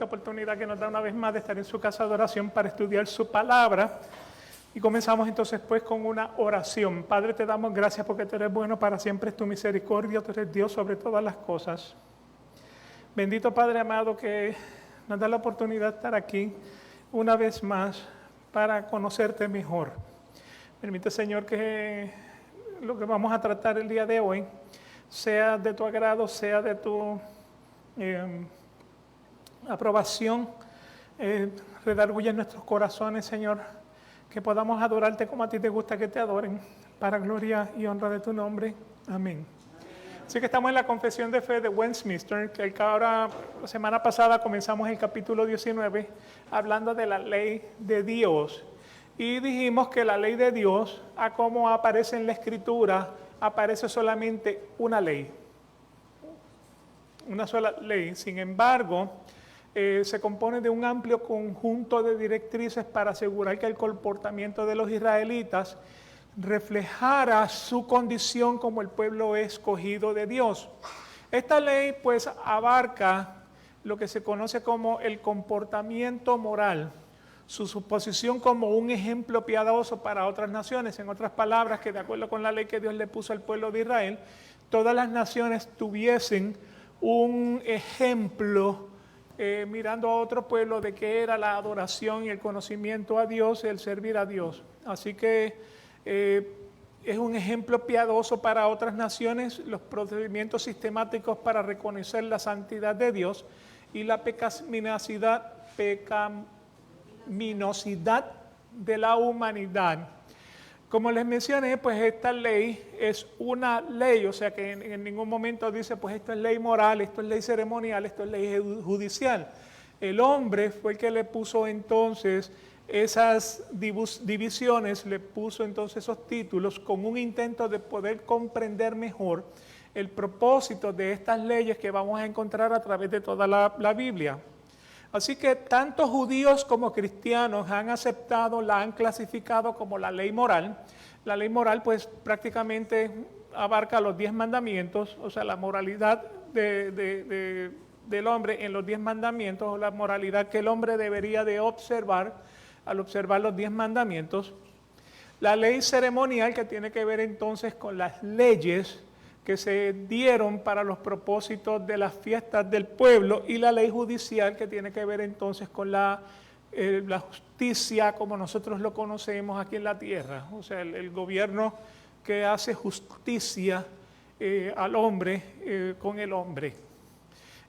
Esta oportunidad que nos da una vez más de estar en su casa de oración para estudiar su palabra. Y comenzamos entonces pues con una oración. Padre, te damos gracias porque tú eres bueno, para siempre es tu misericordia, tú eres Dios sobre todas las cosas. Bendito Padre amado que nos da la oportunidad de estar aquí una vez más para conocerte mejor. Permite, Señor, que lo que vamos a tratar el día de hoy sea de tu agrado, sea de tu aprobación, redarguye en nuestros corazones, Señor, que podamos adorarte como a ti te gusta que te adoren, para gloria y honra de tu nombre. Amén. Así que estamos en la confesión de fe de Westminster, que ahora, la semana pasada comenzamos el capítulo 19, hablando de la ley de Dios. Y dijimos que la ley de Dios, a como aparece en la Escritura, aparece solamente una ley. Una sola ley. Sin embargo, se compone de un amplio conjunto de directrices para asegurar que el comportamiento de los israelitas reflejara su condición como el pueblo escogido de Dios. Esta ley pues abarca lo que se conoce como el comportamiento moral, su posición como un ejemplo piadoso para otras naciones. En otras palabras, que de acuerdo con la ley que Dios le puso al pueblo de Israel, todas las naciones tuviesen un ejemplo mirando a otro pueblo de que era la adoración y el conocimiento a Dios, el servir a Dios. Así que es un ejemplo piadoso para otras naciones, los procedimientos sistemáticos para reconocer la santidad de Dios y la pecaminosidad de la humanidad. Como les mencioné, pues esta ley es una ley, o sea que en ningún momento dice, pues esto es ley moral, esto es ley ceremonial, esto es ley judicial. El hombre fue el que le puso entonces esas divisiones, le puso entonces esos títulos con un intento de poder comprender mejor el propósito de estas leyes que vamos a encontrar a través de toda la Biblia. Así que tanto judíos como cristianos han aceptado, la han clasificado como la ley moral. La ley moral pues prácticamente abarca los 10 mandamientos, o sea, la moralidad del hombre en los 10 mandamientos, o la moralidad que el hombre debería de observar al observar los 10 mandamientos. La ley ceremonial, que tiene que ver entonces con las leyes que se dieron para los propósitos de las fiestas del pueblo, y la ley judicial, que tiene que ver entonces con la justicia como nosotros lo conocemos aquí en la tierra, o sea, el gobierno que hace justicia al hombre con el hombre.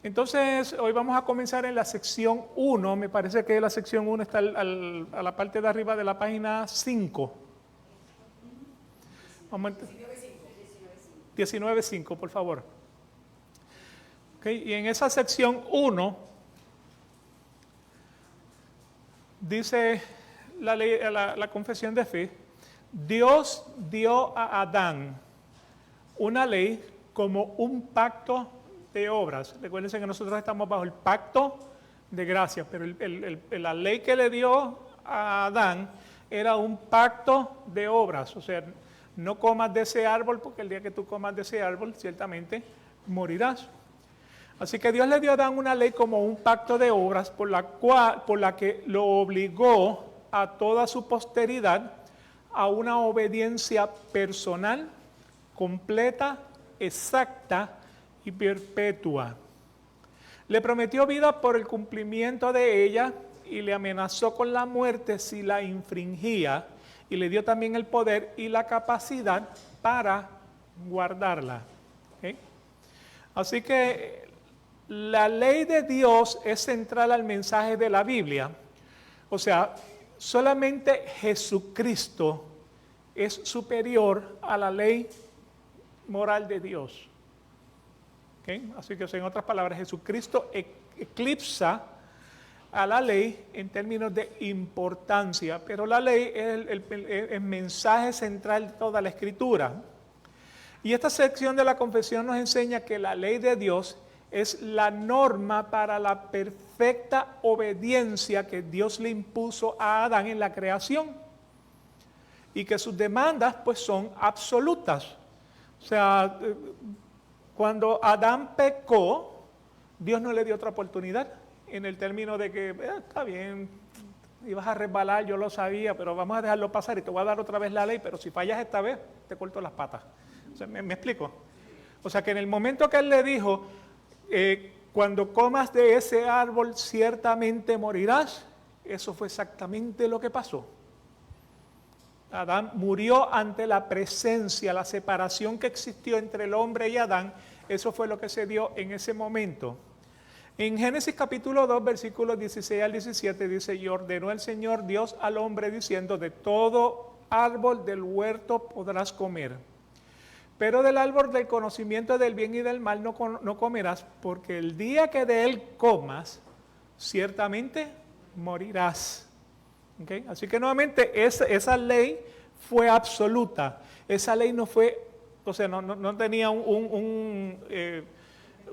Entonces, hoy vamos a comenzar en la sección 1, me parece que la sección 1 está a la parte de arriba de la página 5. Vamos a 19.5, por favor. Okay, y en esa sección 1 dice la confesión de fe: Dios dio a Adán una ley como un pacto de obras. Recuérdense que nosotros estamos bajo el pacto de gracia, pero la ley que le dio a Adán era un pacto de obras, o sea, no comas de ese árbol, porque el día que tú comas de ese árbol, ciertamente morirás. Así que Dios le dio a Adán una ley como un pacto de obras, por la que lo obligó a toda su posteridad a una obediencia personal, completa, exacta y perpetua. Le prometió vida por el cumplimiento de ella y le amenazó con la muerte si la infringía, y le dio también el poder y la capacidad para guardarla. ¿Okay? Así que la ley de Dios es central al mensaje de la Biblia. O sea, solamente Jesucristo es superior a la ley moral de Dios. ¿Okay? Así que, en otras palabras, Jesucristo eclipsa a la ley en términos de importancia, pero la ley es el mensaje central de toda la Escritura. Y esta sección de la confesión nos enseña que la ley de Dios es la norma para la perfecta obediencia que Dios le impuso a Adán en la creación, y que sus demandas pues son absolutas. O sea, cuando Adán pecó, Dios no le dio otra oportunidad. en el término de que está bien, ibas a resbalar, yo lo sabía, pero vamos a dejarlo pasar y te voy a dar otra vez la ley, pero si fallas esta vez, te corto las patas. O sea, ¿me explico? O sea, que en el momento que él le dijo, cuando comas de ese árbol ciertamente morirás, eso fue exactamente lo que pasó. Adán murió ante la presencia, la separación que existió entre el hombre y Adán, eso fue lo que se dio en ese momento. En Génesis capítulo 2, versículos 16 al 17 dice, y ordenó el Señor Dios al hombre diciendo, de todo árbol del huerto podrás comer, pero del árbol del conocimiento del bien y del mal no comerás, porque el día que de él comas, ciertamente morirás. ¿Okay? Así que nuevamente esa ley fue absoluta. Esa ley no fue, o sea, no tenía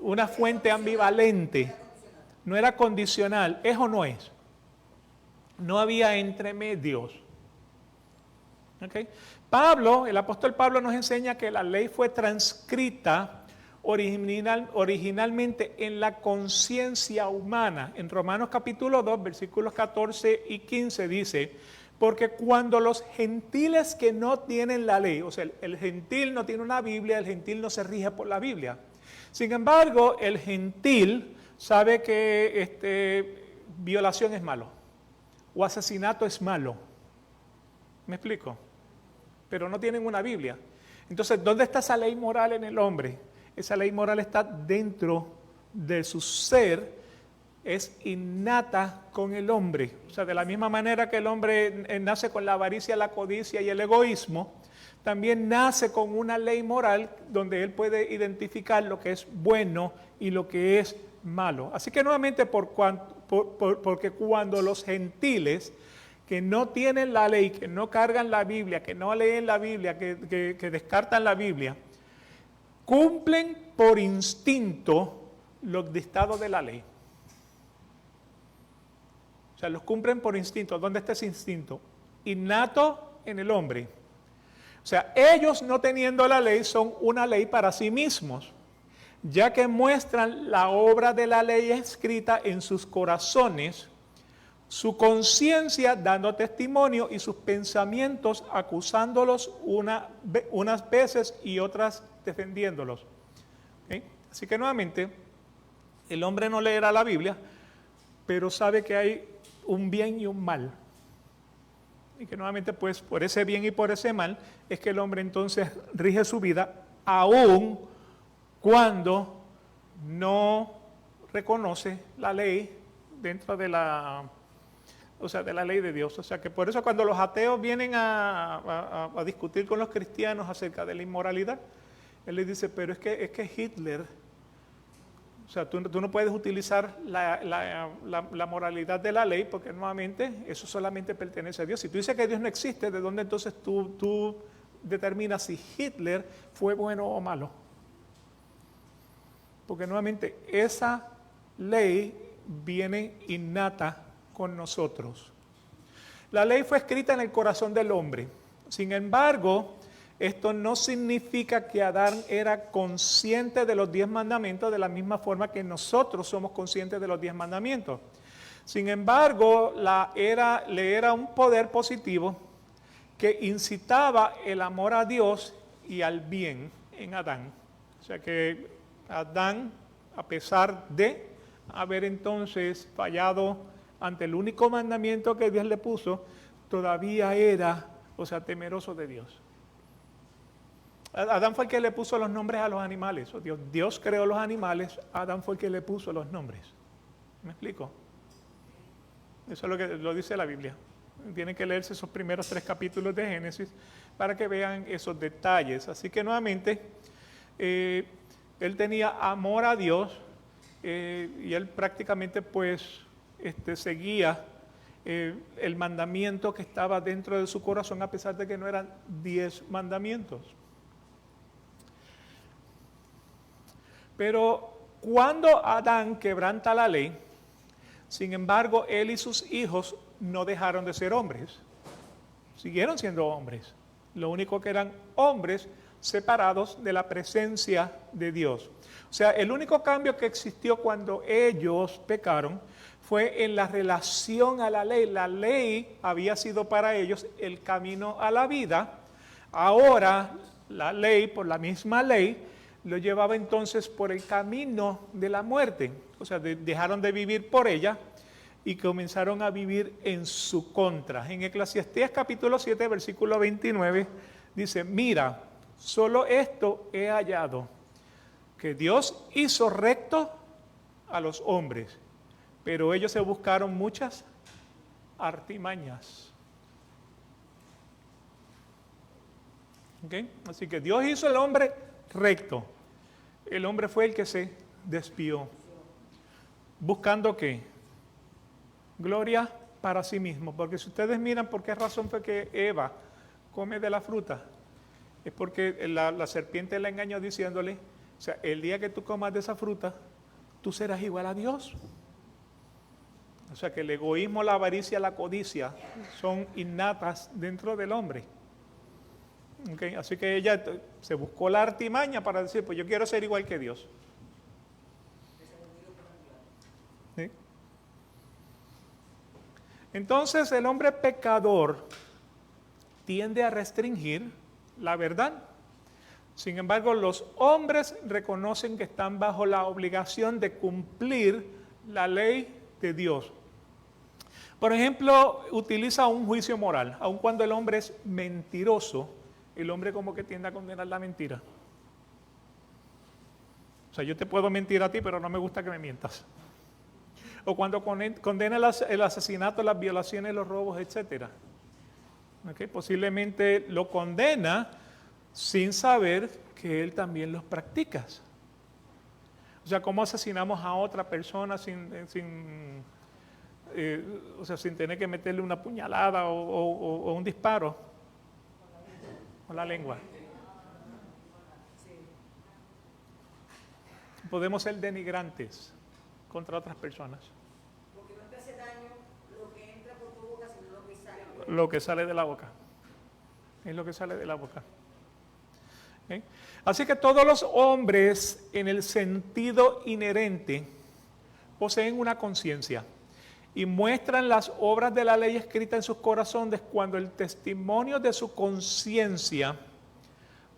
una fuente ambivalente. No era condicional. ¿Es o no es? No había entremedios. ¿Okay? El apóstol Pablo nos enseña que la ley fue transcrita originalmente en la conciencia humana. En Romanos capítulo 2, versículos 14 y 15 dice, porque cuando los gentiles que no tienen la ley, o sea, el gentil no tiene una Biblia, el gentil no se rige por la Biblia. Sin embargo, el gentil sabe que violación es malo o asesinato es malo. ¿Me explico? Pero no tienen una Biblia. Entonces, ¿dónde está esa ley moral en el hombre? Esa ley moral está dentro de su ser, es innata con el hombre. O sea, de la misma manera que el hombre nace con la avaricia, la codicia y el egoísmo, también nace con una ley moral donde él puede identificar lo que es bueno y lo que es malo. Así que nuevamente, porque cuando los gentiles que no tienen la ley, que no cargan la Biblia, que no leen la Biblia, que descartan la Biblia, cumplen por instinto los dictados de la ley. O sea, los cumplen por instinto. ¿Dónde está ese instinto? Innato en el hombre. O sea, ellos no teniendo la ley son una ley para sí mismos, ya que muestran la obra de la ley escrita en sus corazones, su conciencia dando testimonio y sus pensamientos acusándolos unas veces y otras defendiéndolos. ¿Okay? Así que nuevamente, el hombre no leerá la Biblia, pero sabe que hay un bien y un mal. Y que nuevamente, pues, por ese bien y por ese mal, es que el hombre entonces rige su vida, aun cuando no reconoce la ley dentro de la ley de Dios. O sea, que por eso cuando los ateos vienen a discutir con los cristianos acerca de la inmoralidad, él les dice, pero es que Hitler, o sea, tú no puedes utilizar la moralidad de la ley porque nuevamente eso solamente pertenece a Dios. Si tú dices que Dios no existe, ¿de dónde entonces tú determinas si Hitler fue bueno o malo? Porque nuevamente esa ley viene innata con nosotros. La ley fue escrita en el corazón del hombre. Sin embargo, esto no significa que Adán era consciente de los 10 mandamientos de la misma forma que nosotros somos conscientes de los 10 mandamientos. Sin embargo, le era un poder positivo que incitaba el amor a Dios y al bien en Adán. O sea que Adán, a pesar de haber entonces fallado ante el único mandamiento que Dios le puso, todavía era, temeroso de Dios. Adán fue el que le puso los nombres a los animales. Dios creó los animales, Adán fue el que le puso los nombres. ¿Me explico? Eso es lo que lo dice la Biblia. Tienen que leerse esos primeros 3 capítulos de Génesis para que vean esos detalles. Así que nuevamente, él tenía amor a Dios y él prácticamente pues seguía el mandamiento que estaba dentro de su corazón, a pesar de que no eran 10 mandamientos. Pero cuando Adán quebranta la ley, sin embargo, él y sus hijos no dejaron de ser hombres. Siguieron siendo hombres. Lo único que eran hombres separados de la presencia de Dios. O sea, el único cambio que existió cuando ellos pecaron fue en la relación a la ley. La ley había sido para ellos el camino a la vida. Ahora, la ley, por la misma ley, lo llevaba entonces por el camino de la muerte. O sea, dejaron de vivir por ella y comenzaron a vivir en su contra. En Eclesiastés capítulo 7, versículo 29, dice, mira, solo esto he hallado, que Dios hizo recto a los hombres, pero ellos se buscaron muchas artimañas. ¿Okay? Así que Dios hizo el hombre recto. El hombre fue el que se desvió. ¿Buscando qué? Gloria para sí mismo. Porque si ustedes miran por qué razón fue que Eva come de la fruta, es porque la serpiente la engañó diciéndole, o sea, el día que tú comas de esa fruta, tú serás igual a Dios. O sea que el egoísmo, la avaricia, la codicia son innatas dentro del hombre. Okay, así que ella se buscó la artimaña para decir, pues yo quiero ser igual que Dios. ¿Sí? Entonces el hombre pecador tiende a restringir la verdad. Sin embargo, los hombres reconocen que están bajo la obligación de cumplir la ley de Dios. Por ejemplo, utiliza un juicio moral. Aun cuando el hombre es mentiroso, el hombre como que tiende a condenar la mentira. O sea, yo te puedo mentir a ti, pero no me gusta que me mientas. O cuando condena el asesinato, las violaciones, los robos, etc. ¿Okay? Posiblemente lo condena sin saber que él también los practica. O sea, ¿cómo asesinamos a otra persona sin tener que meterle una puñalada o un disparo? Con la lengua. Podemos ser denigrantes contra otras personas. Porque no te hace daño lo que entra por tu boca, sino lo que sale. Lo que sale de la boca. Es lo que sale de la boca. ¿Okay? Así que todos los hombres, en el sentido inherente, poseen una conciencia y muestran las obras de la ley escritas en sus corazones cuando el testimonio de su conciencia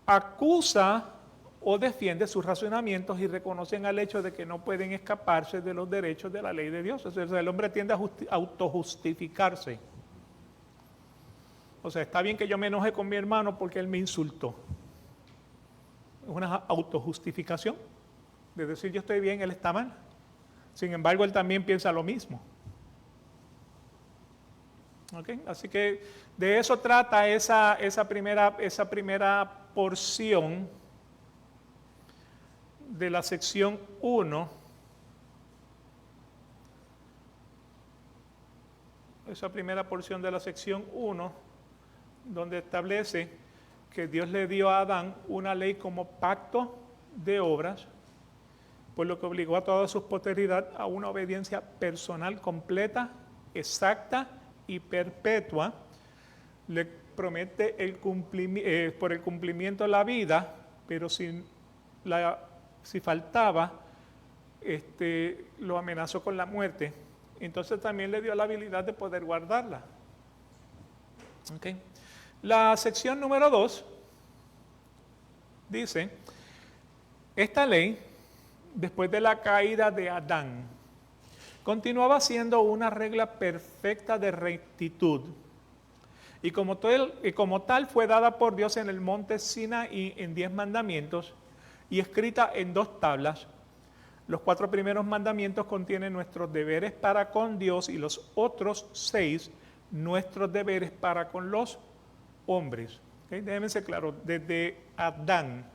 acusa o defiende sus razonamientos y reconocen al hecho de que no pueden escaparse de los derechos de la ley de Dios. O sea, el hombre tiende a autojustificarse. O sea, está bien que yo me enoje con mi hermano porque él me insultó. Es una autojustificación de decir yo estoy bien, él está mal. Sin embargo, él también piensa lo mismo. ¿Okay? Así que de eso trata esa primera porción de la sección 1. Esa primera porción de la sección 1, donde establece que Dios le dio a Adán una ley como pacto de obras, por lo que obligó a toda su posteridad a una obediencia personal completa, exacta y perpetua. Le promete por el cumplimiento la vida, pero si faltaba, lo amenazó con la muerte. Entonces también le dio la habilidad de poder guardarla. Okay. La sección número 2 dice, esta ley, después de la caída de Adán, continuaba siendo una regla perfecta de rectitud. Y como tal fue dada por Dios en el monte Sinaí en 10 mandamientos y escrita en 2 tablas. Los 4 primeros mandamientos contienen nuestros deberes para con Dios y los otros 6 nuestros deberes para con los hombres. ¿Okay? Déjenme ser claro, desde Adán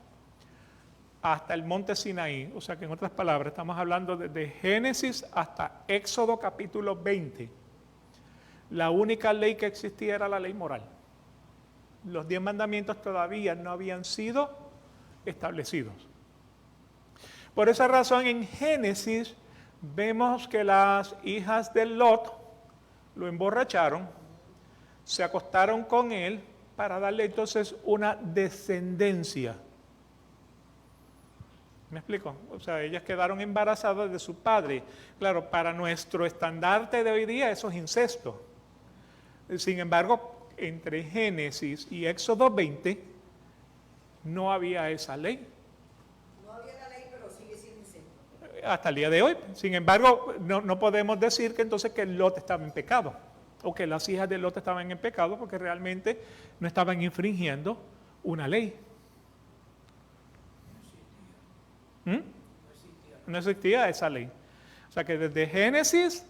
hasta el monte Sinaí, o sea que en otras palabras estamos hablando desde Génesis hasta Éxodo capítulo 20. La única ley que existía era la ley moral. Los 10 mandamientos todavía no habían sido establecidos. Por esa razón en Génesis vemos que las hijas de Lot lo emborracharon, se acostaron con él para darle entonces una descendencia. ¿Me explico? O sea, ellas quedaron embarazadas de su padre. Claro, para nuestro estandarte de hoy día eso es incesto. Sin embargo, entre Génesis y Éxodo 20 no había esa ley. No había la ley, pero sigue siendo incesto. Hasta el día de hoy. Sin embargo, no podemos decir que entonces que Lot estaba en pecado o que las hijas de Lot estaban en pecado porque realmente no estaban infringiendo una ley. No existía esa ley. O sea que desde Génesis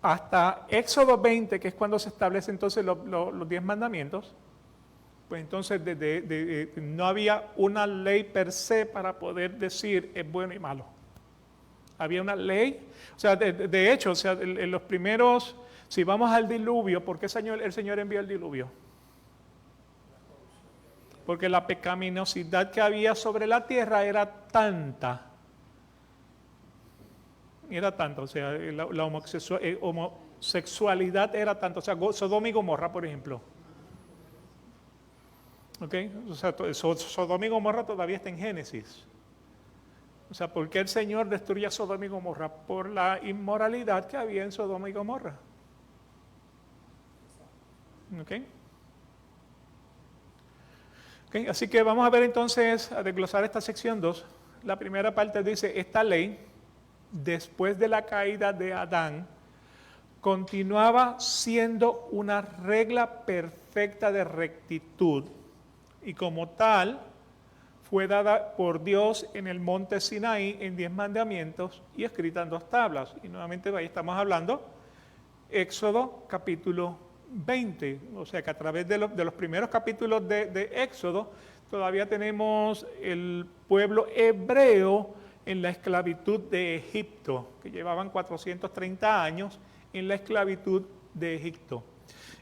hasta Éxodo 20, que es cuando se establecen entonces los 10 mandamientos, pues entonces no había una ley per se para poder decir es bueno y malo. Había una ley, o sea, de hecho, o sea, en los primeros, si vamos al diluvio, ¿por qué el Señor envió el diluvio? Porque la pecaminosidad que había sobre la tierra era tanta, o sea, la homosexualidad era tanta, o sea, Sodoma y Gomorra, por ejemplo. ¿Ok? O sea, Sodoma y Gomorra todavía está en Génesis. O sea, ¿por qué el Señor destruye a Sodoma y Gomorra? Por la inmoralidad que había en Sodoma y Gomorra. ¿Ok? Okay, así que vamos a ver entonces, a desglosar esta sección 2. La primera parte dice, esta ley, después de la caída de Adán, continuaba siendo una regla perfecta de rectitud y como tal fue dada por Dios en el monte Sinaí en 10 mandamientos y escrita en 2 tablas. Y nuevamente ahí estamos hablando, Éxodo capítulo 20, o sea que a través de los primeros capítulos de Éxodo todavía tenemos el pueblo hebreo en la esclavitud de Egipto, que llevaban 430 años en la esclavitud de Egipto.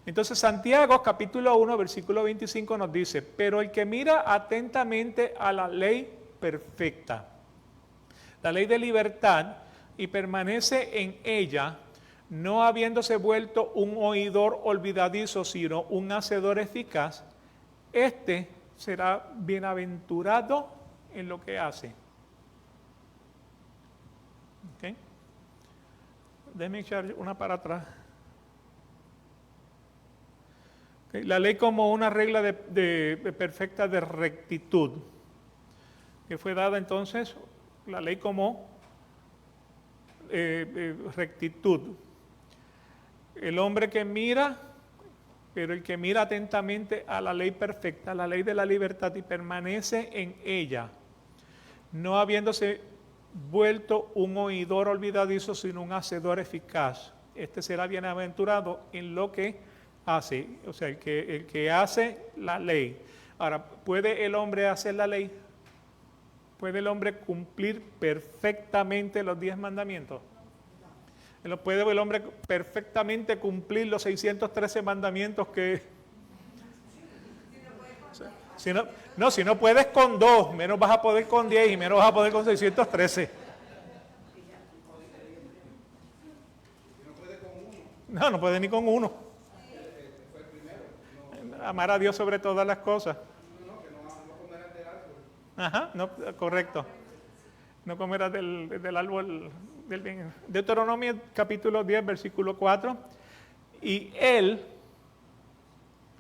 Entonces Santiago capítulo 1 versículo 25 nos dice, pero el que mira atentamente a la ley perfecta, la ley de libertad, y permanece en ella, no habiéndose vuelto un oidor olvidadizo, sino un hacedor eficaz, este será bienaventurado en lo que hace. ¿Okay? Déjenme echar una para atrás. Okay. La ley como una regla perfecta de rectitud, que fue dada entonces, la ley como rectitud. El hombre que mira, pero el que mira atentamente a la ley perfecta, la ley de la libertad y permanece en ella, no habiéndose vuelto un oidor olvidadizo, sino un hacedor eficaz. Este será bienaventurado en lo que hace, o sea, el que hace la ley. Ahora, ¿puede el hombre hacer la ley? ¿Puede el hombre cumplir perfectamente los 10 mandamientos? ¿Puede el hombre perfectamente cumplir los 613 mandamientos que... Si no puedes con 2, menos vas a poder con 10 y menos vas a poder con 613. No puede ni con 1. Amar a Dios sobre todas las cosas. Ajá, no, correcto. No comerás del árbol del bien. Deuteronomio capítulo 10, versículo 4. Y él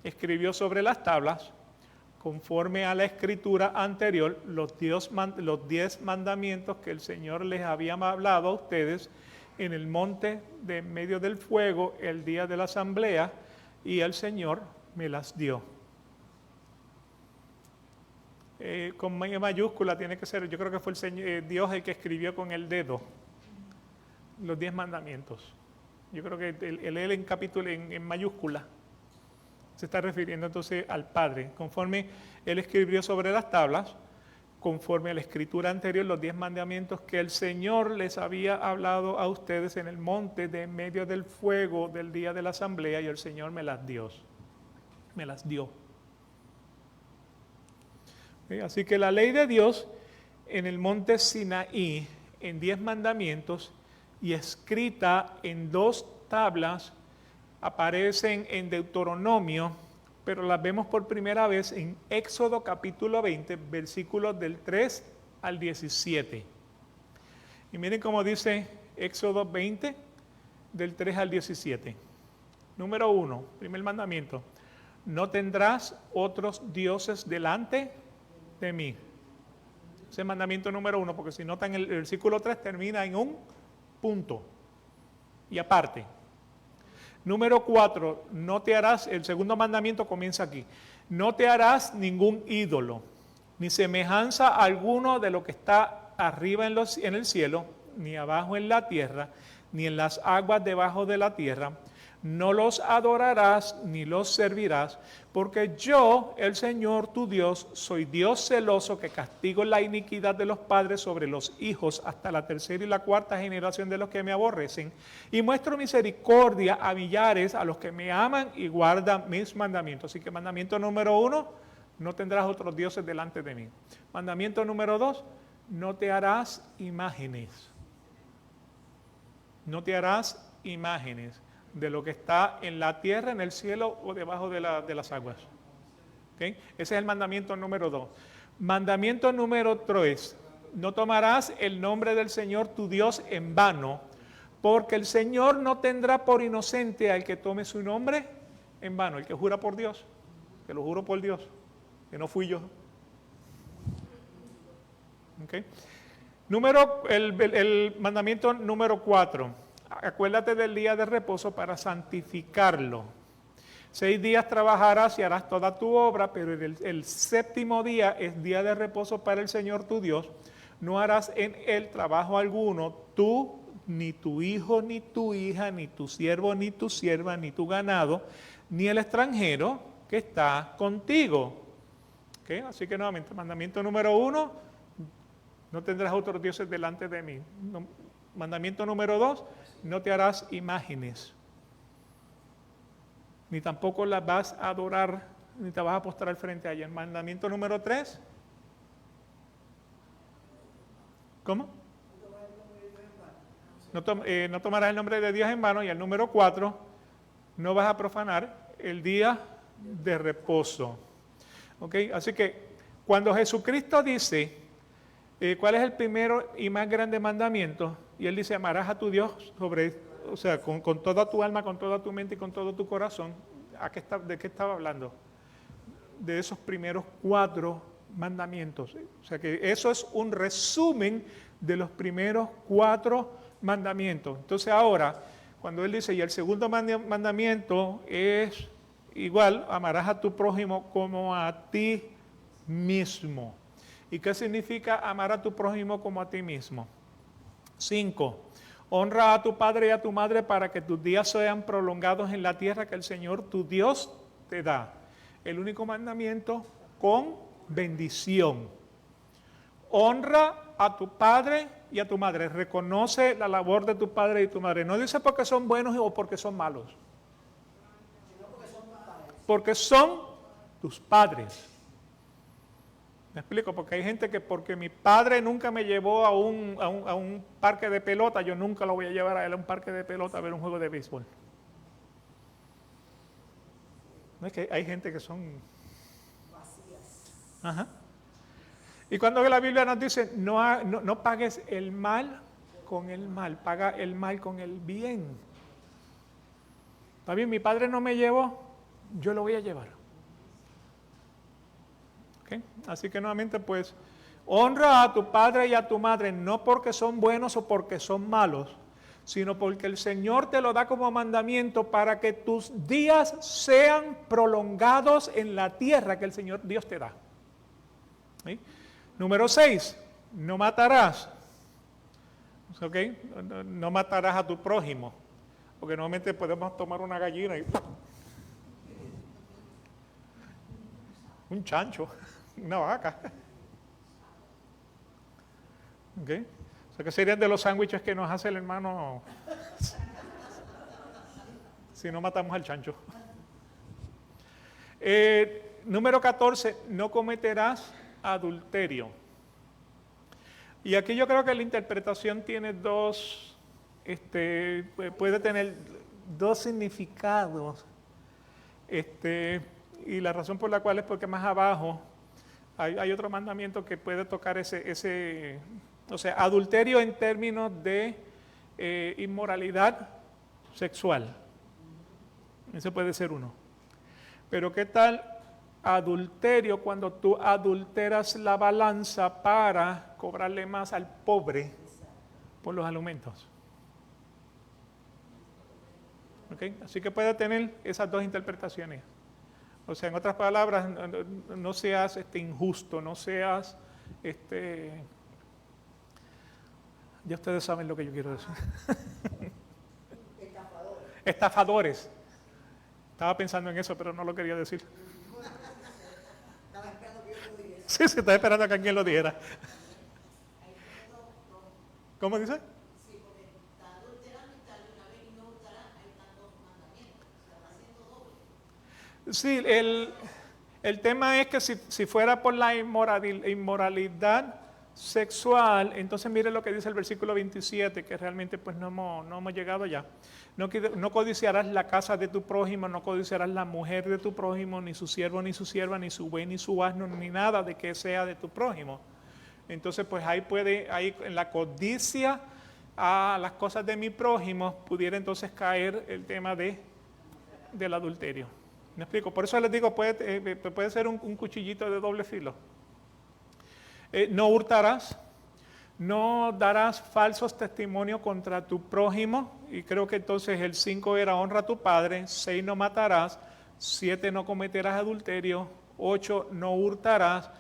escribió sobre las tablas, conforme a la escritura anterior, los 10 mandamientos que el Señor les había hablado a ustedes en el monte de en medio del fuego el día de la asamblea, y el Señor me las dio. Con mayúscula tiene que ser, yo creo que fue el Señor, Dios el que escribió con el dedo los 10 mandamientos. Yo creo que el él en capítulo en mayúscula se está refiriendo entonces al Padre, conforme él escribió sobre las tablas, conforme a la escritura anterior, los 10 mandamientos que el Señor les había hablado a ustedes en el monte de en medio del fuego del día de la asamblea, y el Señor me las dio. Así que la ley de Dios en el monte Sinaí, en 10 mandamientos y escrita en 2 tablas, aparecen en Deuteronomio pero las vemos por primera vez en Éxodo capítulo 20, versículos del 3 al 17. Y miren cómo dice Éxodo 20, del 3 al 17. Número 1, primer mandamiento. No tendrás otros dioses delante de mí. Ese es el mandamiento número 1, porque si notan el versículo 3 termina en un punto y aparte. Número 4, no te harás, el segundo mandamiento comienza aquí. No te harás ningún ídolo, ni semejanza alguno de lo que está arriba en el cielo, ni abajo en la tierra, ni en las aguas debajo de la tierra. No los adorarás ni los servirás, porque yo, el Señor tu Dios, soy Dios celoso que castigo la iniquidad de los padres sobre los hijos hasta la tercera y la cuarta generación de los que me aborrecen, y muestro misericordia a millares a los que me aman y guardan mis mandamientos. Así que mandamiento número 1, no tendrás otros dioses delante de mí. Mandamiento número 2, no te harás imágenes. No te harás imágenes de lo que está en la tierra, en el cielo o debajo de las aguas. ¿Okay? Ese es el mandamiento número 2. Mandamiento número 3. No tomarás el nombre del Señor tu Dios en vano, porque el Señor no tendrá por inocente al que tome su nombre en vano. El que jura por Dios, que lo juro por Dios, que no fui yo. ¿Okay? El mandamiento número 4. Acuérdate del día de reposo para santificarlo. 6 días trabajarás y harás toda tu obra, pero el séptimo día es día de reposo para el Señor tu Dios. No harás en él trabajo alguno, tú, ni tu hijo, ni tu hija, ni tu siervo, ni tu sierva, ni tu ganado, ni el extranjero que está contigo. ¿Okay? Así que nuevamente, mandamiento número 1, no tendrás otros dioses delante de mí. Mandamiento número 2, no te harás imágenes, ni tampoco las vas a adorar, ni te vas a postrar frente a ellas. Mandamiento número 3, ¿cómo? No tomarás el nombre de Dios en vano. Y el número 4, no vas a profanar el día de reposo. ¿Okay? Así que cuando Jesucristo dice, ¿cuál es el primero y más grande mandamiento? Y él dice, amarás a tu Dios con toda tu alma, con toda tu mente y con todo tu corazón. ¿De qué estaba hablando? De esos primeros 4 mandamientos. O sea que eso es un resumen de los primeros 4 mandamientos. Entonces ahora, cuando él dice, y el segundo mandamiento es igual, amarás a tu prójimo como a ti mismo. ¿Y qué significa amar a tu prójimo como a ti mismo? 5. Honra a tu padre y a tu madre para que tus días sean prolongados en la tierra que el Señor tu Dios te da. El único mandamiento con bendición. Honra a tu padre y a tu madre. Reconoce la labor de tu padre y tu madre. No dice porque son buenos o porque son malos. Porque son tus padres. Me explico, porque hay gente que porque mi padre nunca me llevó a un parque de pelota, yo nunca lo voy a llevar a él a un parque de pelota a ver un juego de béisbol. No es que hay gente que son vacías. Ajá. Y cuando la Biblia nos dice, no pagues el mal con el mal, paga el mal con el bien. Está bien, mi padre no me llevó, yo lo voy a llevar. ¿Okay? Así que nuevamente pues, honra a tu padre y a tu madre, no porque son buenos o porque son malos, sino porque el Señor te lo da como mandamiento para que tus días sean prolongados en la tierra que el Señor Dios te da. ¿Sí? Número 6, no matarás. ¿Okay? No matarás a tu prójimo, porque normalmente podemos tomar una gallina y un chancho, una vaca. ¿Okay? O sea, que serían de los sándwiches que nos hace el hermano si no matamos al chancho. Número 14, no cometerás adulterio. Y aquí yo creo que la interpretación tiene puede tener dos significados. Y la razón por la cual es porque más abajo hay otro mandamiento que puede tocar o sea, adulterio en términos de inmoralidad sexual. Ese puede ser uno. Pero ¿qué tal adulterio cuando tú adulteras la balanza para cobrarle más al pobre por los alimentos? ¿Okay? Así que puede tener esas dos interpretaciones. O sea, en otras palabras, no seas injusto, no seas, ya ustedes saben lo que yo quiero decir. Estafadores. Estaba pensando en eso, pero no lo quería decir. Estaba esperando que yo lo dijera. Sí, estaba esperando a que alguien lo dijera. ¿Cómo dice? Sí, porque está adulterando y tal, una vez y no hurtará, hay tantos mandamientos. O sea, está haciendo doble. Sí, el tema es que si fuera por la inmoralidad sexual, entonces mire lo que dice el versículo 27, que realmente pues no hemos llegado ya. No codiciarás la casa de tu prójimo, no codiciarás la mujer de tu prójimo, ni su siervo, ni su sierva, ni su buey, ni su asno, ni nada de que sea de tu prójimo. Entonces pues ahí en la codicia a las cosas de mi prójimo, pudiera entonces caer el tema del adulterio. ¿Me explico? Por eso les digo, puede ser un cuchillito de doble filo. No hurtarás, no darás falsos testimonios contra tu prójimo, y creo que entonces el 5 era honra a tu padre, 6 no matarás, 7 no cometerás adulterio, 8 no hurtarás,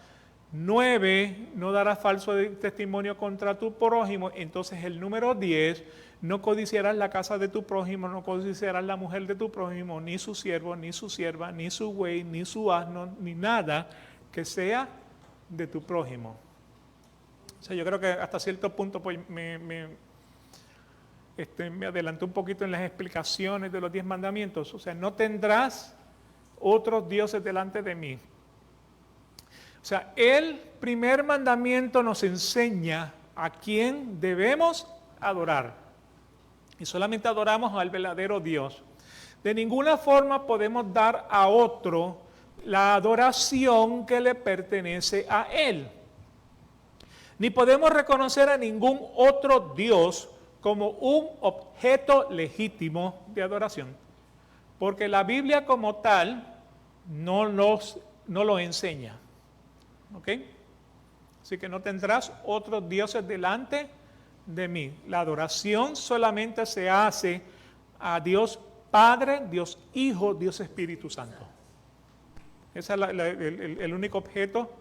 9 no darás falso testimonio contra tu prójimo, entonces el número 10, no codiciarás la casa de tu prójimo, no codiciarás la mujer de tu prójimo, ni su siervo, ni su sierva, ni su buey, ni su asno, ni nada que sea de tu prójimo. O sea, yo creo que hasta cierto punto pues, me adelanté un poquito en las explicaciones de los 10 mandamientos. O sea, no tendrás otros dioses delante de mí. O sea, el primer mandamiento nos enseña a quién debemos adorar. Y solamente adoramos al verdadero Dios. De ninguna forma podemos dar a otro la adoración que le pertenece a Él. Ni podemos reconocer a ningún otro Dios como un objeto legítimo de adoración. Porque la Biblia como tal no lo enseña. ¿Ok? Así que no tendrás otros dioses delante de mí. La adoración solamente se hace a Dios Padre, Dios Hijo, Dios Espíritu Santo. Ese es el único objeto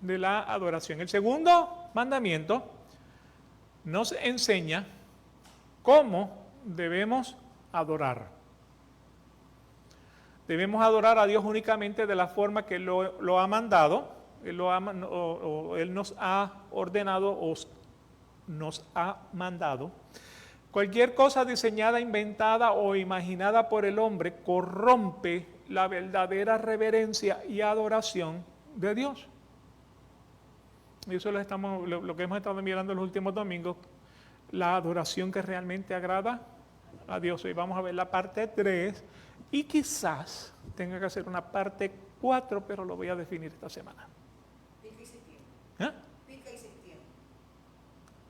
de la adoración. El segundo mandamiento nos enseña cómo debemos adorar. Debemos adorar a Dios únicamente de la forma que lo ha mandado, Él nos ha ordenado o nos ha mandado. Cualquier cosa diseñada, inventada o imaginada por el hombre corrompe la verdadera reverencia y adoración de Dios. Y eso lo que hemos estado mirando en los últimos domingos, la adoración que realmente agrada a Dios. Hoy vamos a ver la parte 3 y quizás tenga que hacer una parte 4, pero lo voy a definir esta semana. Pica y se tiene. ¿Eh? Pica y se tiene.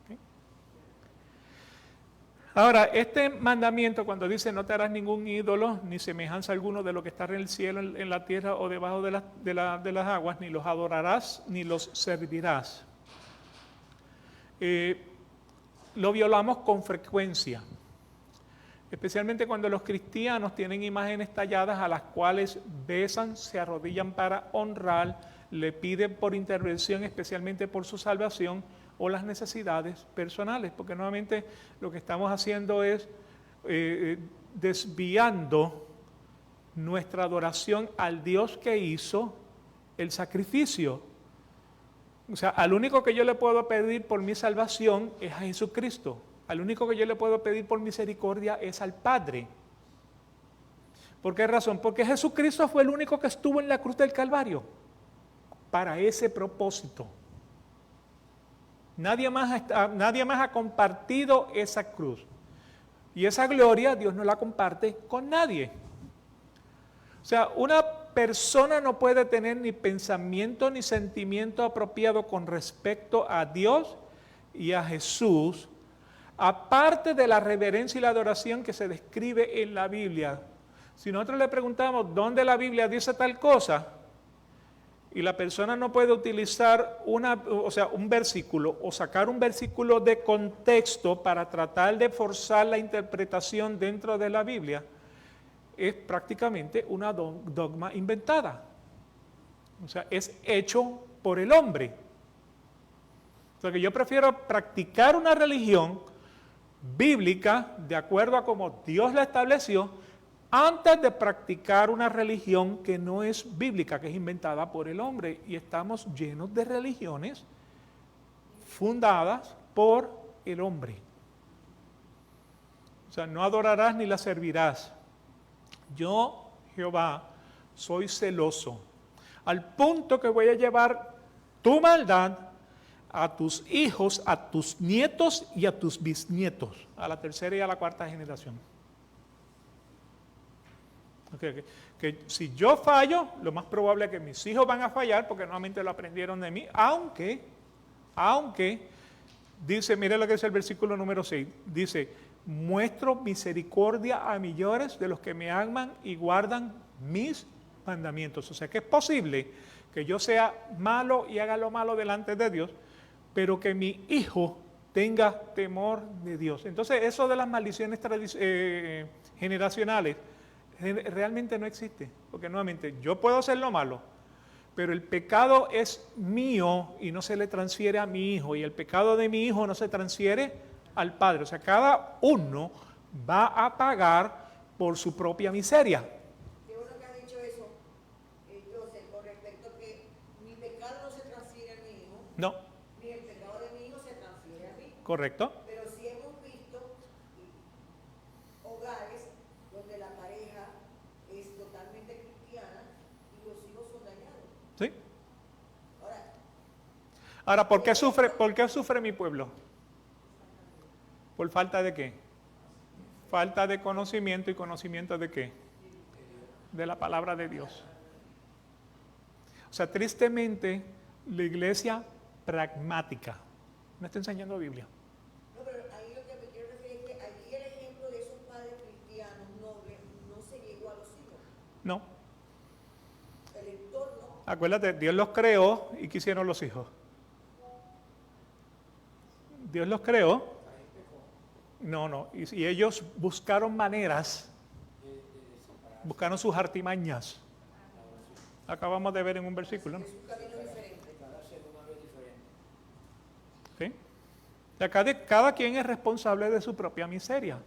Okay. Ahora, este mandamiento cuando dice no te harás ningún ídolo, ni semejanza alguno de lo que está en el cielo, en la tierra o debajo de las aguas, ni los adorarás, ni los servirás. Lo violamos con frecuencia, especialmente cuando los cristianos tienen imágenes talladas a las cuales besan, se arrodillan para honrar, le piden por intervención, especialmente por su salvación o las necesidades personales, porque nuevamente lo que estamos haciendo es desviando nuestra adoración al Dios que hizo el sacrificio. O sea, al único que yo le puedo pedir por mi salvación es a Jesucristo. Al único que yo le puedo pedir por misericordia es al Padre. ¿Por qué razón? Porque Jesucristo fue el único que estuvo en la cruz del Calvario para ese propósito. Nadie más ha compartido esa cruz. Y esa gloria Dios no la comparte con nadie. O sea, persona no puede tener ni pensamiento ni sentimiento apropiado con respecto a Dios y a Jesús, aparte de la reverencia y la adoración que se describe en la Biblia. Si nosotros le preguntamos dónde la Biblia dice tal cosa, y la persona no puede utilizar un versículo o sacar un versículo de contexto para tratar de forzar la interpretación dentro de la Biblia, es prácticamente una dogma inventada. O sea, es hecho por el hombre. O sea, que yo prefiero practicar una religión bíblica de acuerdo a como Dios la estableció, antes de practicar una religión que no es bíblica, que es inventada por el hombre. Y estamos llenos de religiones fundadas por el hombre. O sea, no adorarás ni la servirás. Yo, Jehová, soy celoso, al punto que voy a llevar tu maldad a tus hijos, a tus nietos y a tus bisnietos, a la tercera y a la cuarta generación. Que si yo fallo, lo más probable es que mis hijos van a fallar porque nuevamente lo aprendieron de mí, aunque, dice, mire lo que dice el versículo número 6, dice, muestro misericordia a millones de los que me aman y guardan mis mandamientos. O sea que es posible que yo sea malo y haga lo malo delante de Dios, pero que mi hijo tenga temor de Dios. Entonces eso de las maldiciones generacionales realmente no existe, porque nuevamente yo puedo hacer lo malo, pero el pecado es mío y no se le transfiere a mi hijo, y el pecado de mi hijo no se transfiere al padre. O sea, cada uno va a pagar por su propia miseria. Qué bueno que has dicho eso, Joseph, con respecto a que mi pecado no se transfiere a mi hijo, No, ni el pecado de mi hijo se transfiere a mí. correcto. Pero sí hemos visto hogares donde la pareja es totalmente cristiana y los hijos son dañados. ¿Sí? Ahora, ¿por qué sufre mi pueblo? ¿Por falta de qué? Falta de conocimiento. ¿Y conocimiento de qué? De la palabra de Dios. O sea, tristemente, la iglesia pragmática no está enseñando Biblia. no, pero ahí lo que me quiero referir es que allí el ejemplo de esos padres cristianos nobles no se llegó a los hijos. No. El entorno. Acuérdate, Dios los creó y ¿qué hicieron los hijos? Dios los creó. No. Y ellos buscaron maneras, buscaron sus artimañas. Acabamos de ver en un versículo, ¿no? Es un camino diferente. ¿Sí? O sea, cada quien es responsable de su propia miseria.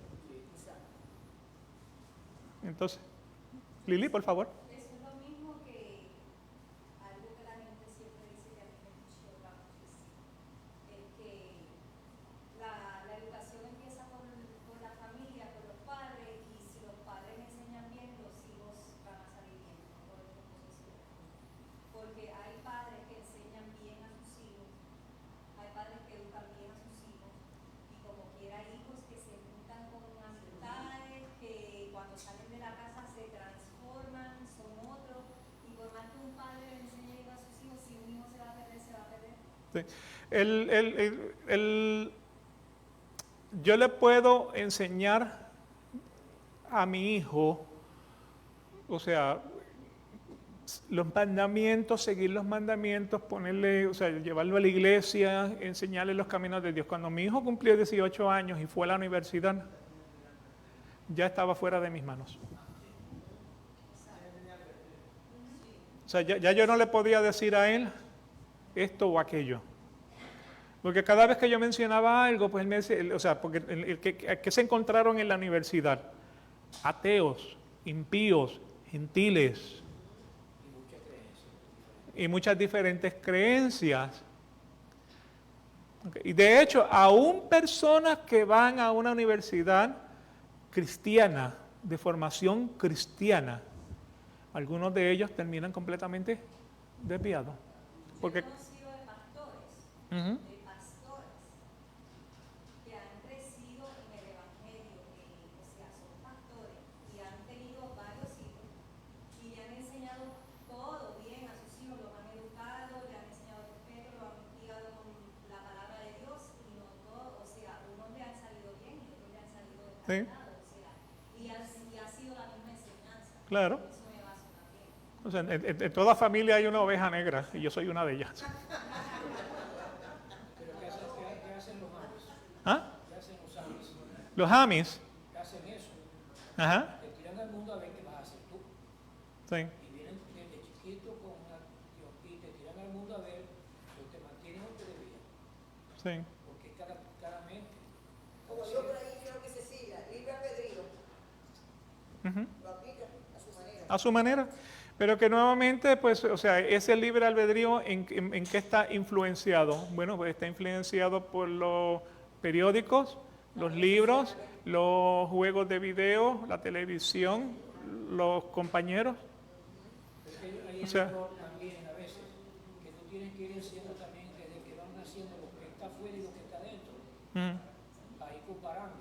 Entonces, Lili, por favor. Eso es lo mismo que algo que la gente siempre dice que a mí me choca muchísimo, es que la educación empieza con la familia, con los padres, y si los padres enseñan bien, los hijos van a salir bien, por eso sucede. Porque hay padres que enseñan bien a sus hijos, hay padres que educan bien a sus hijos, y como quiera hijos que se juntan con amistades, que cuando salen de la casa se transforman, son otros, y por más que un padre le enseñe a sus hijos, si un hijo se va a perder, se va a perder. Sí. Yo le puedo enseñar a mi hijo, o sea, los mandamientos, seguir los mandamientos, ponerle, o sea, llevarlo a la iglesia, enseñarle los caminos de Dios. Cuando mi hijo cumplió 18 años y fue a la universidad, ya estaba fuera de mis manos. O sea, ya yo no le podía decir a él esto o aquello. Porque cada vez que yo mencionaba algo, pues él me decía, o sea, porque que se encontraron en la universidad, ateos, impíos, gentiles, y muchas diferentes creencias. Y de hecho, aún personas que van a una universidad cristiana, de formación cristiana, algunos de ellos terminan completamente desviados. Porque, He conocido de pastores, Ujú. que han crecido en el evangelio, o sea, son pastores y han tenido varios hijos y le han enseñado Sí, y ha sido la misma enseñanza. claro. Eso me basa también. O sea, en toda familia hay una oveja negra y yo soy una de ellas. Pero ¿qué hacen los Amis? ¿Ah? ¿Qué hacen los Amis? Los Amis. ¿Qué hacen eso? Ajá. Te tiran al mundo a ver qué vas a hacer tú. Sí, Y vienen desde chiquito con una y te tiran al mundo a ver si te mantienen o te desvían. sí. Porque claramente. Como yo por ahí creo que Cecilia, libre albedrío, Ujú. lo aplica a su manera. A su manera. Pero que nuevamente, pues, o sea, ese libre albedrío, ¿en qué está influenciado? Bueno, pues está influenciado por los periódicos, los libros, los juegos de video, la televisión, los compañeros. Porque hay O sea- un error también a veces, que tú tienes que ir haciendo también desde que van naciendo lo que está afuera y lo que está dentro. Ujú. Ahí comparando.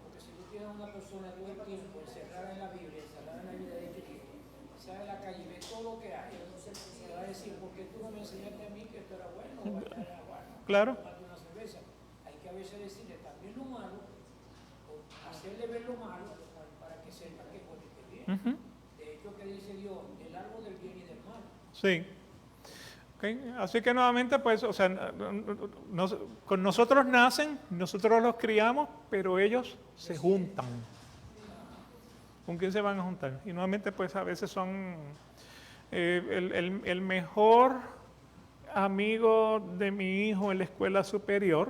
Porque si tú tienes a una persona todo el tiempo encerrada en la Biblia, encerrada en la vida de Cristo, sale a la calle y ve todo lo que hay, entonces se va a decir, ¿por qué tú no me enseñaste a mí que esto era bueno o bailar era bueno? Claro. Tomarte una cerveza. Hay que a veces decirle también lo malo, o hacerle ver lo malo para que sepa que es bueno y que es bien. Ujú. De hecho, que dice Dios, el árbol del bien y del mal. Sí. Ok, así que nuevamente, pues, o sea, con nosotros nacen, nosotros los criamos, pero ellos se juntan. ¿Con quién se van a juntar? Y nuevamente, pues, a veces son el mejor amigo de mi hijo en la escuela superior.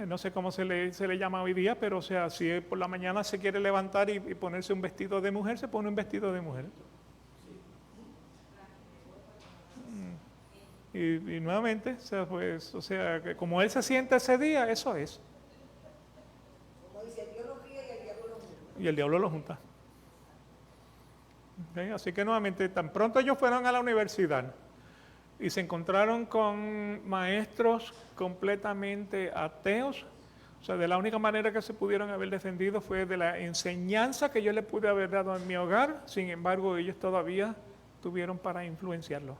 No sé cómo se le llama hoy día, pero, o sea, si él por la mañana se quiere levantar y ponerse un vestido de mujer, se pone un vestido de mujer. Y nuevamente, o sea, pues, o sea, que como él se siente ese día, eso es. Como dice, Dios lo cría y el diablo lo juzga. Y el diablo lo junta. Ok, así que nuevamente, tan pronto ellos fueron a la universidad y se encontraron con maestros completamente ateos, o sea, de la única manera que se pudieron haber defendido fue de la enseñanza que yo les pude haber dado en mi hogar, sin embargo, ellos todavía tuvieron para influenciarlo.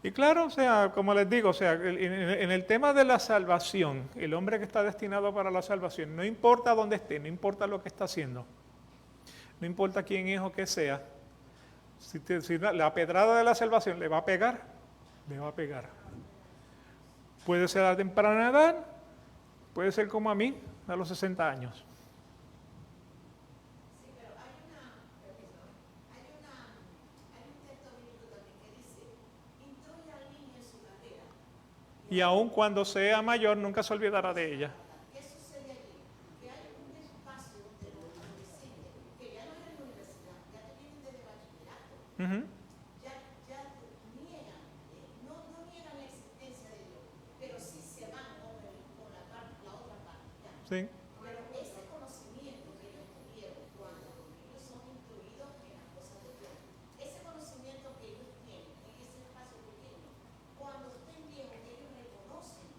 Y claro, o sea, como les digo, o sea, en el tema de la salvación, el hombre que está destinado para la salvación, no importa dónde esté, no importa lo que está haciendo, no importa quién es o qué sea, si la pedrada de la salvación le va a pegar, le va a pegar. Puede ser a temprana edad, puede ser como a mí, a los 60 años. Sí, pero hay un texto bíblico también que dice, instruye al niño en su carrera. Y aun cuando sea mayor, nunca se olvidará de ella. ¿Qué sucede allí? Que hay un espacio donde los adolescentes, que ya no es en la universidad, ya te vienen desde bachillerato, Ujú. ya niegan, no niegan la existencia de Dios, pero sí se van con la otra parte, ¿ya? Sí. Pero ese conocimiento que ellos tuvieron cuando los niños son instruidos en las cosas de Dios, ese conocimiento que ellos tienen en ese espacio pequeño, cuando estén viejos, ellos reconocen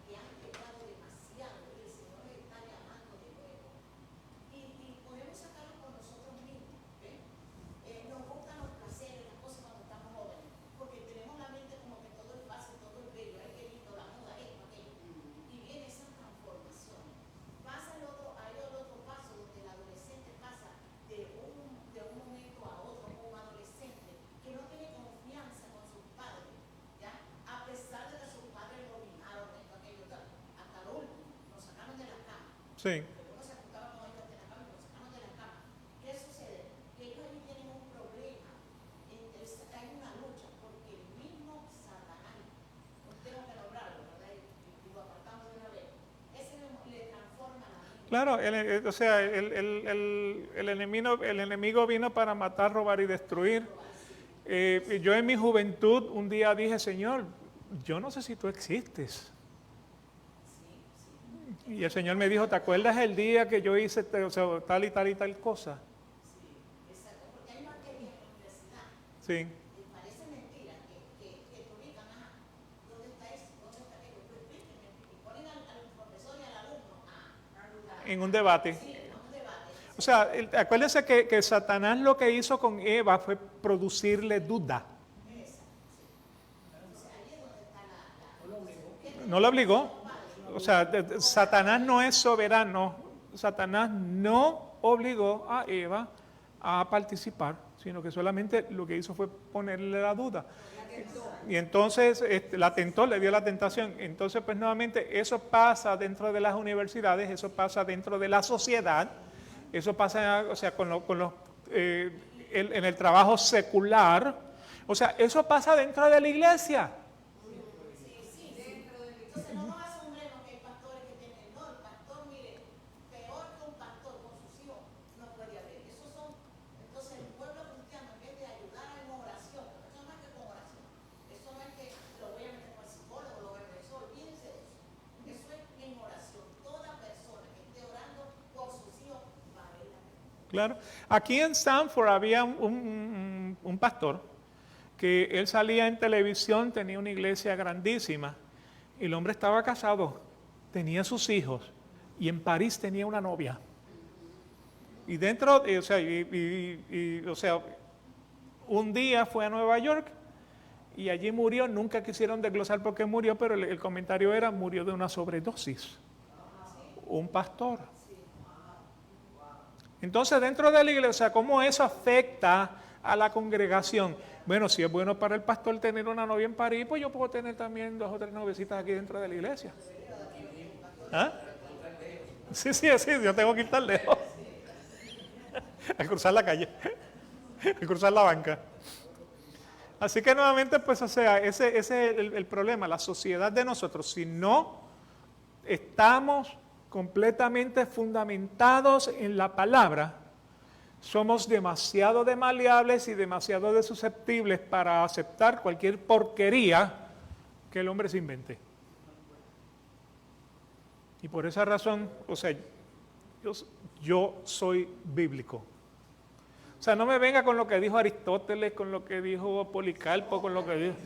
que han pecado demasiado y el Señor les está llamando de nuevo. Y podemos sacarlo por nosotros mismos, ¿ven? Nos gustan los placeres, las cosas cuando estamos jóvenes, porque tenemos la mente como que todo es fácil, todo es bello, hay que lindo, la moda, esto, aquello. Y viene esa transformación. Pasa hay otro paso donde el adolescente pasa de un momento a otro como un adolescente que no tiene confianza con sus padres, ¿ya? A pesar de que sus padres lo mimaron, esto, aquello, tal, hasta lo último, nos sacaron de la cama. Sí. Luego se acostaba con ellos en la cama y nos sacaron de la cama. ¿Qué sucede? Que ellos ahí tienen un problema. Hay una lucha porque el mismo Satanás, no tengo que nombrarlo, ¿verdad? Y lo apartamos de una vez. Ese le transforma la mente. Claro, o sea, el enemigo vino para matar, robar y destruir. Yo en mi juventud un día dije, Señor, yo no sé si tú existes. Y el Señor me dijo, ¿te acuerdas el día que yo hice o sea, tal y tal y tal cosa? Exacto, porque hay materias en la universidad. Sí, Y parece mentira que te ubican, ajá, ¿dónde está eso? ¿Dónde está aquello? Pues explíqueme. Y ponen al profesor y al alumno en un debate. sí, a un debate. O sea, acuérdense que Satanás lo que hizo con Eva fue producirle duda. No lo obligó. No la obligó. O sea, Satanás no es soberano. Satanás no obligó a Eva a participar, sino que solamente lo que hizo fue ponerle la duda. Y entonces la tentó, le dio la tentación. Entonces, pues nuevamente, eso pasa dentro de las universidades, eso pasa dentro de la sociedad, eso pasa, o sea, en el trabajo secular, o sea, eso pasa dentro de la iglesia. Entonces no nos asombremos que hay pastores que tienen, no, el pastor, mire, peor que un pastor con sus hijos no puede haber. Esos son, entonces el pueblo cristiano, en vez de ayudar en oración, porque eso no es que con oración, eso no es que lo voy a meter con el psicólogo, lo voy a meter, eso, olvídense de eso. Eso es en oración. Toda persona que esté orando por sus hijos va a ver la pena. Claro. Aquí en Stanford había un pastor que él salía en televisión, tenía una iglesia grandísima. El hombre estaba casado, tenía sus hijos y en París tenía una novia. Y dentro, o sea, un día fue a Nueva York y allí murió. Nunca quisieron desglosar por qué murió, pero el comentario era: murió de una sobredosis. Un pastor. Entonces, dentro de la iglesia, ¿cómo eso afecta a la congregación? Bueno, si es bueno para el pastor tener una novia en París, pues yo puedo tener también 2 o 3 noviecitas aquí dentro de la iglesia. ¿Ah? Sí, yo tengo que ir tan lejos. A cruzar la calle, a cruzar la banca. Así que nuevamente, pues, o sea, ese es el problema, la sociedad de nosotros. Si no estamos completamente fundamentados en la palabra, somos demasiado maleables y demasiado susceptibles para aceptar cualquier porquería que el hombre se invente. Y por esa razón, o sea, yo soy bíblico. O sea, no me venga con lo que dijo Aristóteles, con lo que dijo Policarpo, con lo que dijo...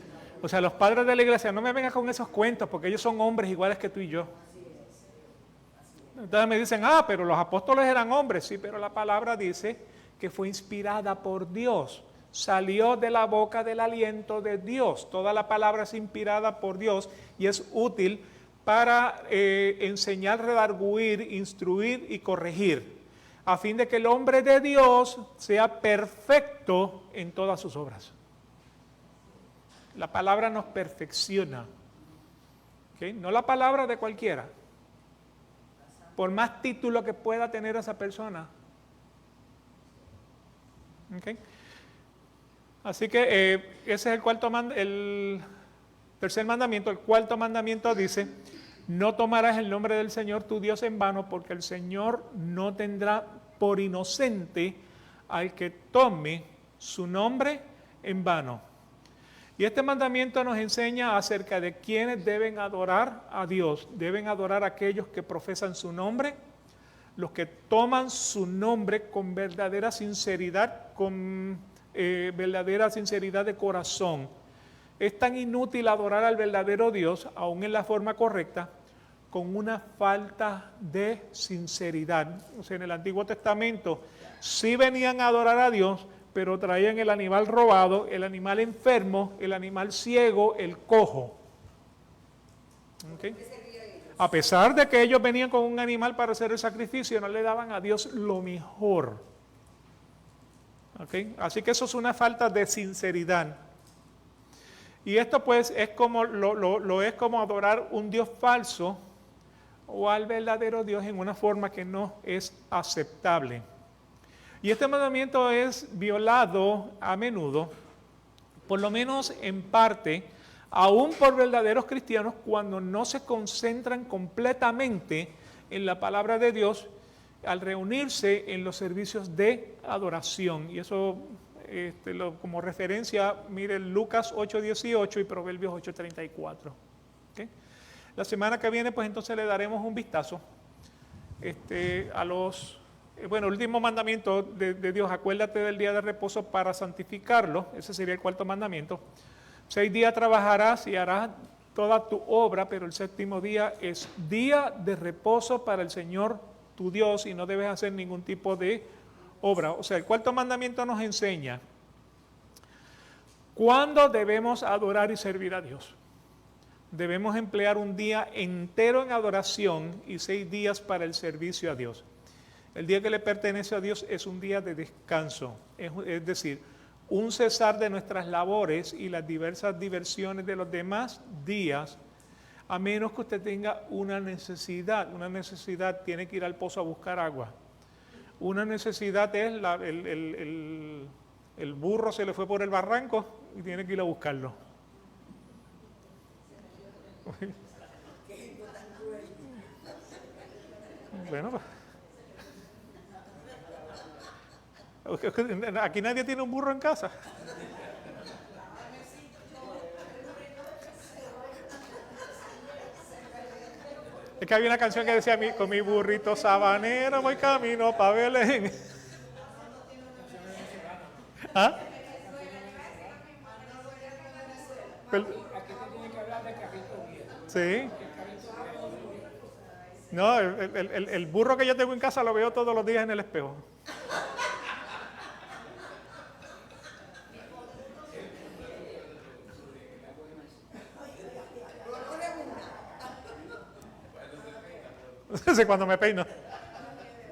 O sea, los padres de la iglesia, no me venga con esos cuentos, porque ellos son hombres iguales que tú y yo. Entonces me dicen, pero los apóstoles eran hombres. Sí, pero la palabra dice que fue inspirada por Dios. Salió de la boca del aliento de Dios. Toda la palabra es inspirada por Dios y es útil para enseñar, redarguir, instruir y corregir, a fin de que el hombre de Dios sea perfecto en todas sus obras. La palabra nos perfecciona. ¿Okay? No la palabra de cualquiera. Por más título que pueda tener esa persona. ¿Okay? Así que ese es el tercer mandamiento. El cuarto mandamiento dice: no tomarás el nombre del Señor tu Dios en vano, porque el Señor no tendrá por inocente al que tome su nombre en vano. Y este mandamiento nos enseña acerca de quienes deben adorar a Dios. Deben adorar a aquellos que profesan su nombre, los que toman su nombre con verdadera sinceridad, verdadera sinceridad de corazón. Es tan inútil adorar al verdadero Dios, aún en la forma correcta, con una falta de sinceridad. O sea, en el Antiguo Testamento sí venían a adorar a Dios, pero traían el animal robado, el animal enfermo, el animal ciego, el cojo. ¿Okay? A pesar de que ellos venían con un animal para hacer el sacrificio, no le daban a Dios lo mejor. ¿Okay? Así que eso es una falta de sinceridad. Y esto pues es como lo es como adorar un Dios falso o al verdadero Dios en una forma que no es aceptable. Y este mandamiento es violado a menudo, por lo menos en parte, aún por verdaderos cristianos, cuando no se concentran completamente en la palabra de Dios al reunirse en los servicios de adoración. Y eso, como referencia, mire Lucas 8:18 y Proverbios 8:34. ¿Okay? La semana que viene, pues entonces le daremos un vistazo a los... Bueno, el último mandamiento de Dios: acuérdate del día de reposo para santificarlo. Ese sería el cuarto mandamiento. 6 días trabajarás y harás toda tu obra, pero el séptimo día es día de reposo para el Señor tu Dios y no debes hacer ningún tipo de obra. O sea, el cuarto mandamiento nos enseña cuándo debemos adorar y servir a Dios. debemos emplear un día entero en adoración y 6 días para el servicio a Dios. El día que le pertenece a Dios es un día de descanso, es decir, un cesar de nuestras labores y las diversas diversiones de los demás días, a menos que usted tenga una necesidad tiene que ir al pozo a buscar agua. Una necesidad es el burro se le fue por el barranco y tiene que ir a buscarlo. Bueno, aquí nadie tiene un burro en casa. Es que había una canción que decía, con mi burrito sabanero voy camino para Belén. ¿Ah? Aquí te tiene que hablar de carrito viejo. Sí. No, el burro que yo tengo en casa lo veo todos los días en el espejo. Sé cuando me peino.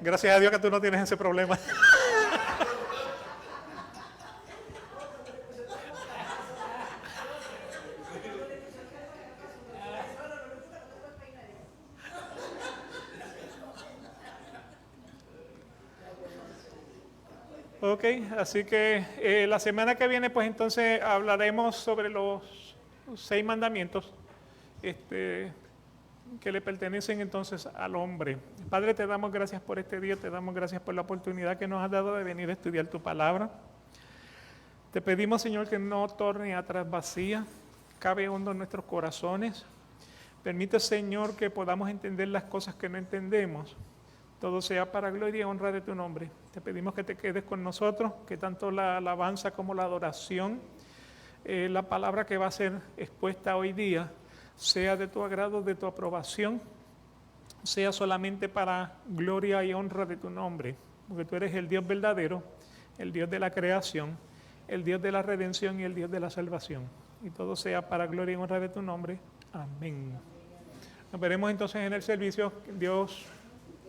Gracias a Dios que tú no tienes ese problema. Ok, así que la semana que viene pues entonces hablaremos sobre los 6 mandamientos que le pertenecen entonces al hombre. Padre, te damos gracias por este día, te damos gracias por la oportunidad que nos has dado de venir a estudiar tu palabra. Te pedimos, Señor, que no torne atrás vacía, cabe hondo en nuestros corazones. Permite, Señor, que podamos entender las cosas que no entendemos. Todo sea para gloria y honra de tu nombre. Te pedimos que te quedes con nosotros, que tanto la alabanza como la adoración, la palabra que va a ser expuesta hoy día, sea de tu agrado, de tu aprobación, sea solamente para gloria y honra de tu nombre, porque tú eres el Dios verdadero, el Dios de la creación, el Dios de la redención y el Dios de la salvación. Y todo sea para gloria y honra de tu nombre. Amén. Nos veremos entonces en el servicio. Dios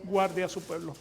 guarde a su pueblo.